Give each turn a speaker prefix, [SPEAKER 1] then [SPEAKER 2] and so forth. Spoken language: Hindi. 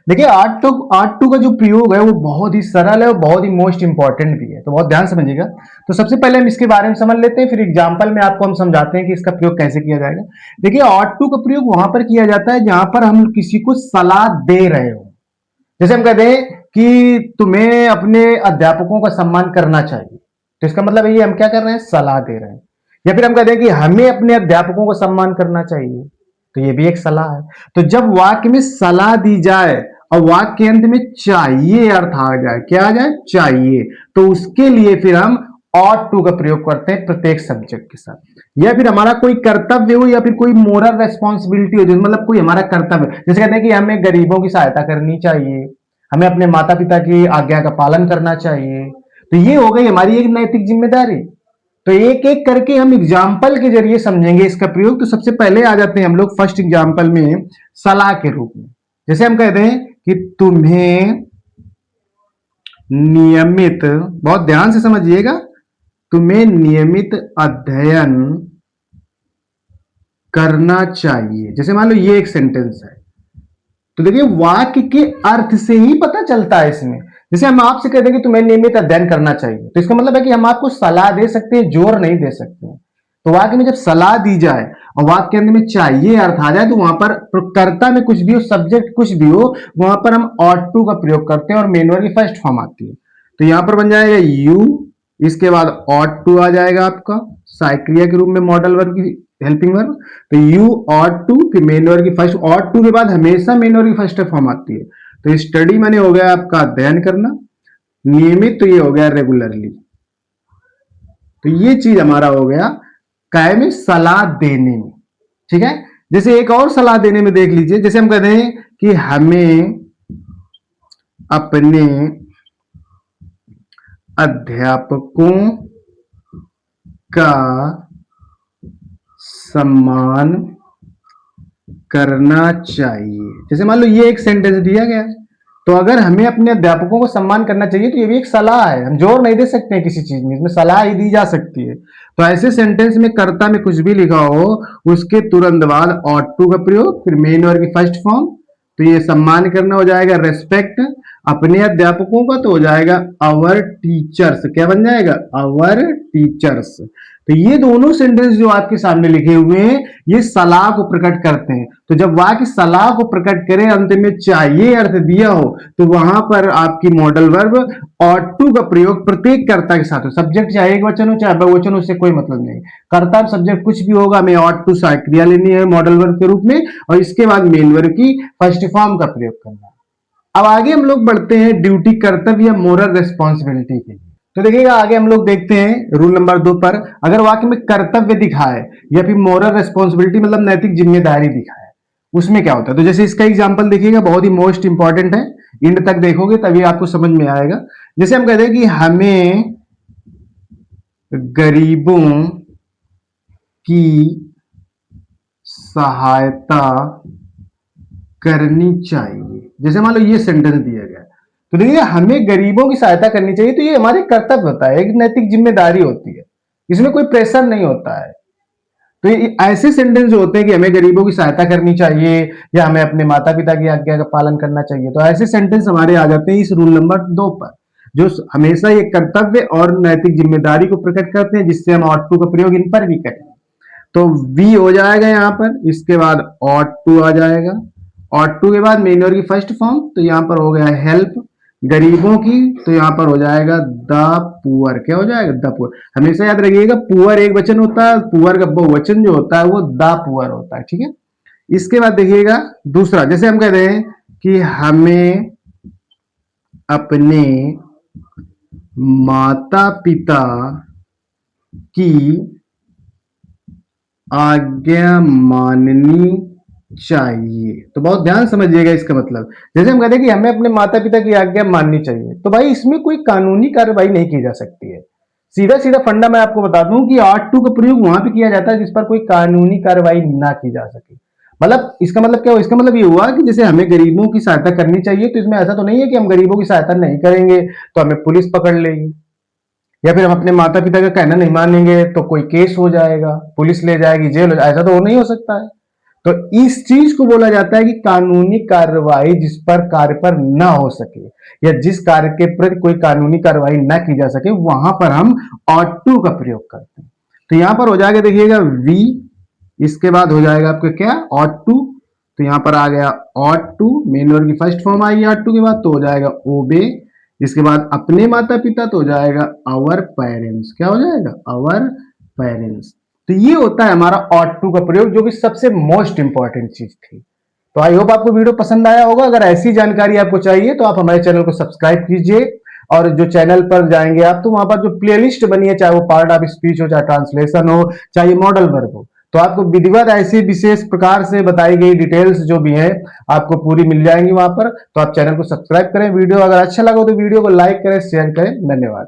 [SPEAKER 1] देखिए आर्ट टू का जो प्रयोग है वो बहुत ही सरल है और बहुत ही मोस्ट इंपॉर्टेंट भी है, तो बहुत ध्यान समझिएगा। तो सबसे पहले हम इसके बारे में समझ लेते हैं, फिर एग्जाम्पल में आपको हम समझाते हैं कि इसका प्रयोग कैसे किया जाएगा। देखिए आर्ट टू का प्रयोग वहां पर किया जाता है जहां पर हम किसी को सलाह दे रहे हो। जैसे हम कहते हैं कि तुम्हें अपने अध्यापकों का सम्मान करना चाहिए, तो इसका मतलब ये हम क्या कर रहे हैं, सलाह दे रहे हैं। या फिर हम कहते हैं कि हमें अपने अध्यापकों को सम्मान करना चाहिए, तो ये भी एक सलाह है। तो जब वाक्य में सलाह दी जाए और वाक्य के अंत में चाहिए अर्थ आ जाए, क्या आ जाए, चाहिए, तो उसके लिए फिर हम ought टू का प्रयोग करते हैं प्रत्येक सब्जेक्ट के साथ। या फिर हमारा कोई कर्तव्य हो या फिर कोई मोरल रेस्पॉन्सिबिलिटी हो, मतलब कोई हमारा कर्तव्य, जैसे कहते हैं कि हमें गरीबों की सहायता करनी चाहिए, हमें अपने माता पिता की आज्ञा का पालन करना चाहिए, तो ये हो गई हमारी एक नैतिक जिम्मेदारी। तो एक एक करके हम एग्जाम्पल के जरिए समझेंगे इसका प्रयोग। तो सबसे पहले आ जाते हैं हम लोग फर्स्ट एग्जाम्पल में सलाह के रूप में। जैसे हम कहते हैं कि तुम्हें नियमित, बहुत ध्यान से समझिएगा, तुम्हें नियमित अध्ययन करना चाहिए। जैसे मान लो ये एक सेंटेंस है, तो देखिए वाक्य के अर्थ से ही पता चलता है इसमें। जैसे हम आपसे कहते हैं कि तुम्हें नियमित अध्ययन करना चाहिए, तो इसका मतलब है कि हम आपको सलाह दे सकते हैं, जोर नहीं दे सकते हैं। तो वाक्य में जब सलाह दी जाए और वाक्य के अंदर में चाहिए अर्थ आ जाए, तो वहां पर कर्ता में कुछ भी हो, सब्जेक्ट कुछ भी हो, वहां पर हम ought टू का प्रयोग करते हैं और मेन वर्ब की फर्स्ट फॉर्म आती है। तो यहां पर बन जाएगा यू, इसके बाद ought टू आ जाएगा आपका साइक्रिया के रूप में मॉडल वर्ब की हेल्पिंग वर्ब। तो यू ought टू, फिर मेन वर्ब की फर्स्ट, ought टू के बाद हमेशा मेन वर्ब की फर्स्ट फॉर्म आती है। तो स्टडी माने हो गया आपका अध्ययन करना, नियमित तो ये हो गया रेगुलरली। तो ये चीज हमारा हो गया काय में सलाह देने में, ठीक है। जैसे एक और सलाह देने में देख लीजिए, जैसे हम कहते हैं कि हमें अपने अध्यापकों का सम्मान करना चाहिए। जैसे मान लो ये एक सेंटेंस दिया गया है, तो अगर हमें अपने अध्यापकों को सम्मान करना चाहिए, तो ये भी एक सलाह है, हम जोर नहीं दे सकते हैं किसी चीज में, इसमें सलाह ही दी जा सकती है। तो ऐसे सेंटेंस में कर्ता में कुछ भी लिखा हो, उसके तुरंत बाद ought टू का प्रयोग, फिर मेन वर्ब की फर्स्ट फॉर्म। तो ये सम्मान करना हो जाएगा रेस्पेक्ट, अपने अध्यापकों का तो हो जाएगा आवर टीचर्स। क्या बन जाएगा, आवर टीचर्स। तो ये दोनों सेंटेंस जो आपके सामने लिखे हुए हैं, ये सलाह को प्रकट करते हैं। तो जब वाक्य सलाह को प्रकट करे, अंत में चाहिए अर्थ दिया हो, तो वहां पर आपकी मॉडल वर्ब ought टू का प्रयोग प्रत्येक कर्ता के साथ हो। सब्जेक्ट चाहे एक वचन हो चाहे बहुवचन हो, उससे कोई मतलब नहीं। कर्ता सब्जेक्ट कुछ भी होगा, हमें ought टू क्रिया लेनी है मॉडल वर्ब के रूप में, और इसके बाद मेन वर्ब की फर्स्ट फॉर्म का प्रयोग करना है। अब आगे हम लोग बढ़ते हैं ड्यूटी, कर्तव्य या मोरल रेस्पॉन्सिबिलिटी के लिए। तो देखिएगा आगे हम लोग देखते हैं रूल नंबर 2 पर, अगर वाक्य में कर्तव्य दिखाए या फिर मोरल रेस्पॉन्सिबिलिटी मतलब नैतिक जिम्मेदारी दिखाए, उसमें क्या होता है। तो जैसे इसका एग्जांपल देखिएगा, बहुत ही मोस्ट इंपॉर्टेंट है, एंड तक देखोगे तभी आपको समझ में आएगा। जैसे हम कहते हैं कि हमें गरीबों की सहायता करनी चाहिए। जैसे मान लो ये सेंटेंस दिया गया, तो देखिए हमें गरीबों की सहायता करनी चाहिए, तो ये हमारे कर्तव्य होता है, एक नैतिक जिम्मेदारी होती है, इसमें कोई प्रेशर नहीं होता है। तो ये ऐसे सेंटेंस जो होते हैं कि हमें गरीबों की सहायता करनी चाहिए या हमें अपने माता पिता की आज्ञा का पालन करना चाहिए, तो ऐसे सेंटेंस हमारे आ जाते हैं इस रूल नंबर 2 पर, जो हमेशा ये कर्तव्य और नैतिक जिम्मेदारी को प्रकट करते हैं, जिससे हम ought टू का प्रयोग इन पर भी करें। तो वी हो जाएगा यहाँ पर, इसके बाद ought टू आ जाएगा, ought टू के बाद मेन वर्ब की फर्स्ट फॉर्म, तो यहाँ पर हो गया हेल्प गरीबों की, तो यहाँ पर हो जाएगा द पुअर। क्या हो जाएगा, द पुअर। हमेशा याद रखिएगा पुअर एक वचन होता है, पुअर का बहुवचन जो होता है वो द पुअर होता है, ठीक है। इसके बाद देखिएगा दूसरा, जैसे हम कहते हैं कि हमें अपने माता पिता की आज्ञा माननी चाहिए। तो बहुत ध्यान समझिएगा इसका मतलब, जैसे हम कहते हैं कि हमें अपने माता पिता की आज्ञा माननी चाहिए, तो भाई इसमें कोई कानूनी कार्रवाई नहीं की जा सकती है। सीधा सीधा फंडा मैं आपको बता दूं कि ought टू का प्रयोग वहां पे किया जाता है जिस पर कोई कानूनी कार्रवाई ना की जा सके। मतलब इसका मतलब क्या हुआ, इसका मतलब ये हुआ कि जैसे हमें गरीबों की सहायता करनी चाहिए, तो इसमें ऐसा तो नहीं है कि हम गरीबों की सहायता नहीं करेंगे तो हमें पुलिस पकड़ लेगी, या फिर हम अपने माता पिता का कहना नहीं मानेंगे तो कोई केस हो जाएगा, पुलिस ले जाएगी, जेल हो जाएगा, ऐसा तो नहीं हो सकता है। तो इस चीज को बोला जाता है कि कानूनी कार्रवाई जिस पर कार्य पर ना हो सके या जिस कार्य के प्रति कोई कानूनी कार्रवाई ना की जा सके, वहां पर हम ought to का प्रयोग करते हैं। तो यहां पर हो जाएगा, देखिएगा वी, इसके बाद हो जाएगा आपका क्या, ought to। तो यहां पर आ गया ought to, मेन वर्ब की first form I ought to के बाद, तो हो जाएगा ओबे। इसके बाद अपने माता पिता, तो हो जाएगा आवर पेरेंट्स। क्या हो जाएगा, आवर पेरेंट्स। तो ये होता है हमारा ought to का प्रयोग, जो कि सबसे मोस्ट इंपॉर्टेंट चीज थी। तो आई होप आपको वीडियो पसंद आया होगा। अगर ऐसी जानकारी आपको चाहिए तो आप हमारे चैनल को सब्सक्राइब कीजिए, और जो चैनल पर जाएंगे आप तो वहां पर जो प्लेलिस्ट बनी है, चाहे वो पार्ट ऑफ स्पीच हो, चाहे ट्रांसलेशन हो, चाहे मॉडल वर्ब हो, तो आपको विधिवत ऐसे विशेष प्रकार से बताई गई डिटेल्स जो भी है आपको पूरी मिल जाएंगी वहां पर। तो आप चैनल को सब्सक्राइब करें। वीडियो अगर अच्छा लगा तो वीडियो को लाइक करें, शेयर करें। धन्यवाद।